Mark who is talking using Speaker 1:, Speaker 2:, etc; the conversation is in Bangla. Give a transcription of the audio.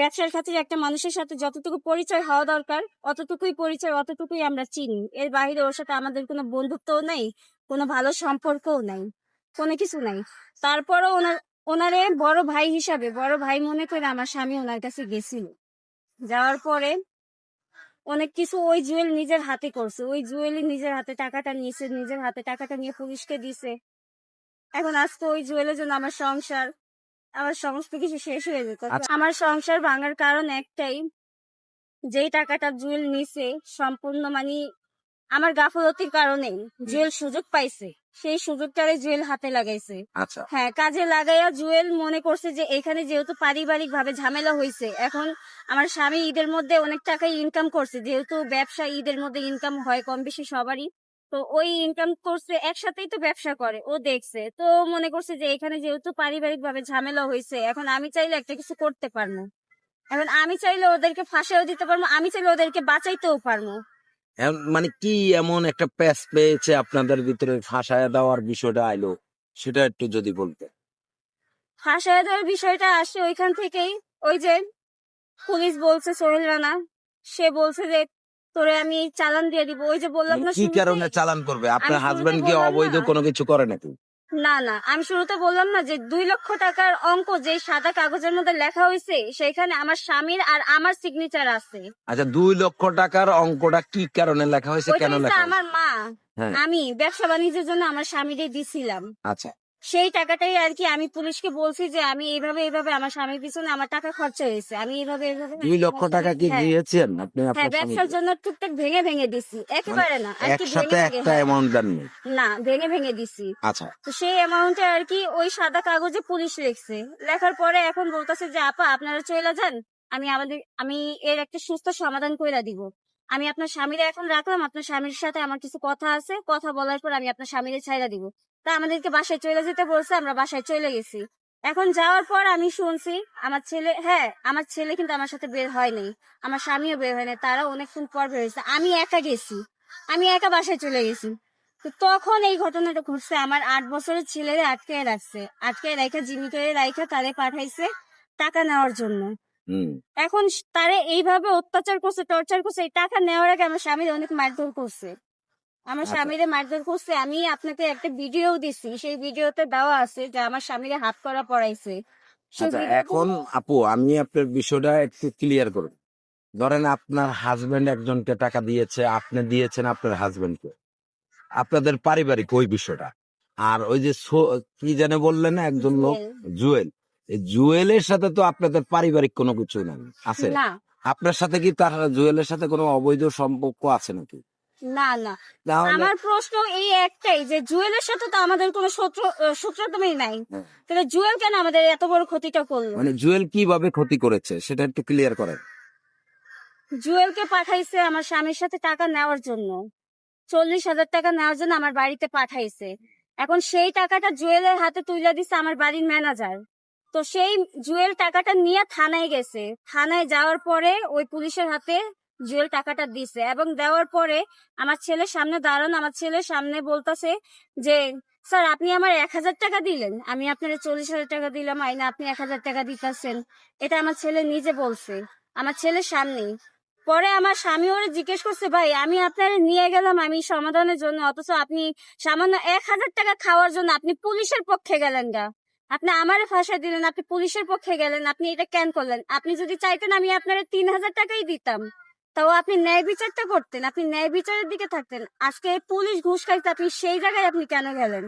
Speaker 1: ব্যবসার খাতিরে একটা মানুষের সাথে যতটুকু পরিচয় হওয়া দরকার অতটুকুই পরিচয়, অতটুকুই আমরা চিনি। এর বাইরে ওর সাথে আমাদের কোনো বন্ধুত্বও নাই, কোনো ভালো সম্পর্কও নাই, কোনো কিছু নাই। তারপরও ওনারে বড় ভাই হিসাবে, বড় ভাই মনে করে আমার স্বামী ওনার কাছে গেছিল। যাওয়ার পরে অনেক কিছু ওই জুয়েল নিজের হাতে করছে, ওই জুয়েলই নিজের হাতে টাকাটা নিয়েছে, নিজের হাতে টাকাটা নিয়ে পুলিশকে দিছে। এখন আজকে ওই জুয়েলের জন্য আমার সংসার, আমার সমস্ত কিছু শেষ হয়ে যেত। আমার সংসার ভাঙার কারণ একটাই, যেই টাকাটা জুয়েল নিছে সম্পূর্ণ আমার গাফলতির কারণেই জুয়েল সুযোগ পাইছে, সেই সুযোগটারে জুয়েল হাতে লাগাইছে।
Speaker 2: আচ্ছা,
Speaker 1: হ্যাঁ, কাজে লাগাইয়া জুয়েল মনে করছে যে এখানে যেহেতু পারিবারিক ভাবে ঝামেলা হয়েছে, এখন আমার স্বামী ঈদের মধ্যে অনেক টাকাই ইনকাম করছে, যেহেতু ব্যবসা ঈদের মধ্যে ইনকাম হয় কম বেশি সবারই, তো ওই ইনকাম করছে একসাথেই তো ব্যবসা করে, ও দেখছে তো মনে করছে যে এখানে যেহেতু পারিবারিক ভাবে ঝামেলা হয়েছে, এখন আমি চাইলে একটা কিছু করতে পারবো, এখন আমি চাইলে ওদেরকে ফাঁসিও দিতে পারবো, আমি চাইলে ওদেরকে বাঁচাইতেও পারবো।
Speaker 2: মানে কি এমন একটা প্যাচ পেয়েছে আপনাদের ভিতরে ফাঁসায় দেওয়ার বিষয়টা আইলো, সেটা একটু যদি বলতে।
Speaker 1: ফাঁসায় দেওয়ার বিষয়টা আসে ওইখান থেকেই, ওই যে পুলিশ বলছে, সোহেল রানা সে বলছে যে তোরে আমি চালান দিয়ে দিব। ওই যে বললাম না,
Speaker 2: কি কারণে চালান করবে? আপনার হাজবেন্ড কি অবৈধ কোনো কিছু করে নাকি?
Speaker 1: না না, আমি শুরুতে বললাম না যে 2 লক্ষ টাকার অঙ্ক যে সাদা কাগজের মধ্যে লেখা হয়েছে, সেখানে আমার স্বামীর আর আমার সিগনেচার আছে।
Speaker 2: আচ্ছা, 2 লক্ষ টাকার অঙ্কটা কি কারণে লেখা হয়েছে, কেন লেখা হয়েছে?
Speaker 1: আমার মা,
Speaker 2: হ্যাঁ,
Speaker 1: আমি ব্যবসা বাণিজ্যের জন্য আমার স্বামীরে দিছিলাম।
Speaker 2: আচ্ছা,
Speaker 1: সেই টাকাটাই আর কি আমি পুলিশকে বলছি যে আমি এইভাবে আমার স্বামীর পিছনে আমার টাকা খরচা হয়েছে, আমি এইভাবে 2 লক্ষ
Speaker 2: টাকা কি দিয়েছেন আপনি
Speaker 1: হ্যাঁ,
Speaker 2: আপনার
Speaker 1: ব্যবসার
Speaker 2: স্বামীকে?
Speaker 1: জন্য টুকটাক ভেঙে ভেঙে দিছি, একেবারে না আর কি,
Speaker 2: একসাথে একটা
Speaker 1: হ্যাঁ।
Speaker 2: অ্যামাউন্ট দেননি?
Speaker 1: না, ভেঙে ভেঙে দিছি।
Speaker 2: আচ্ছা,
Speaker 1: তো সেই অ্যামাউন্টে আর কি ওই সাদা কাগজে পুলিশ লিখছে, লেখার পরে এখন বলতেছে যে আপা আপনারা চলে যান, আমি এর একটা সুস্থ সমাধান কইরা দিব। আমি আপনার স্বামীরে এখন রাখলাম, আপনার স্বামীর সাথে আমার কিছু কথা আছে, কথা বলার পর আমি আপনার স্বামীরে ছাইড়া দিব। তা আমাদেরকে বাসায় চলে যেতে বলছে, আমরা বাসায় চলে গেছি। এখন যাওয়ার পর আমি শুনছি আমার ছেলে কিন্তু আমার সাথে বের হয় নাই, আমার স্বামীও বের হয় নাই, তারা অনেকক্ষণ পর বের হয়েছে, আমি একা গেছি, আমি একা বাসায় চলে গেছি। তো তখন এই ঘটনাটা ঘটছে, আমার 8 বছরের ছেলেরে আটকে রাখছে, আটকে রাখা জিমিকে রাখা তারে পাঠাইছে টাকা নেওয়ার জন্য। এখন তারে এইভাবে অত্যাচার করছে, টর্চার করছে, এই টাকা নেওয়ার আগে আমার স্বামীর অনেক মারধর করছে, আমার স্বামীরে মারধর করছে। আমি আপনাকে একটা ভিডিও দিছি, সেই ভিডিওতে দেওয়া আছে যে আমার স্বামীরে হাত করা পড়াইছে।
Speaker 2: এখন আপু, আমি আপনার বিষয়টা একটু ক্লিয়ার করুন। ধরেন আপনার হাজবেন্ড একজনকে টাকা দিয়েছে, আপনি দিয়েছেন আপনার হাজবেন্ডকে, আপনাদের পারিবারিক ওই বিষয়টা। আর ওই যে কি জানে বললেন না একজন লোক, জুয়েল, এই জুয়েলের সাথে তো আপনাদের পারিবারিক কোনো কিছু নাই, আছে? আপনার সাথে কি তার জুয়েলের সাথে কোনো অবৈধ সম্পর্ক আছে নাকি?
Speaker 1: না না, আমার প্রশ্ন এই একটাই যে জুয়েলের সাথে তো আমাদের কোনো শত্রুতাই নাই, তাহলে জুয়েল কেন আমাদের এত বড় ক্ষতিটা করলো?
Speaker 2: জুয়েল কিভাবে ক্ষতি করেছে সেটা একটু ক্লিয়ার করেন।
Speaker 1: জুয়েলকে পাঠাইছে আমার স্বামীর সাথে টাকা নেওয়ার জন্য, 40,000 টাকা নেওয়ার জন্য আমার বাড়িতে পাঠাইছে। এখন সেই টাকাটা জুয়েলের হাতে তুলে দিছে আমার বাড়ির ম্যানেজার। তো সেই জুয়েল টাকাটা নিয়ে থানায় গেছে, থানায় যাওয়ার পরে ওই পুলিশের হাতে জুয়েল টাকাটা দিছে, এবং দেওয়ার পরে আমার ছেলের সামনে দাঁড়ানো, আমার ছেলের সামনে বলতেছে যে স্যার আপনি আমার 1,000 টাকা দিলেন, আমি আপনার 40,000 টাকা দিলাম, আইনা আপনি 1,000 টাকা দিতেছেন। এটা আমার ছেলে নিজে বলছে, আমার ছেলের সামনেই। পরে আমার স্বামী ওরে জিজ্ঞেস করছে, ভাই আমি আপনার নিয়ে গেলাম আমি সমাধানের জন্য, অথচ আপনি সামান্য 1,000 টাকা খাওয়ার জন্য আপনি পুলিশের পক্ষে গেলেন গা, আপনি আমারে ফাঁসা দিলেন, আপনি পুলিশের পক্ষে গেলেন, আপনি এটা কেন করলেন? আপনি যদি চাইতেন আমি আপনার 3,000 টাকাই দিতাম, তাও আপনি ন্যায় বিচারটা করতেন, আপনি ন্যায় বিচারের দিকে থাকতেন। আজকে পুলিশ ঘুষ খাইতে আপনি সেই জায়গায় আপনি কেন গেলেন?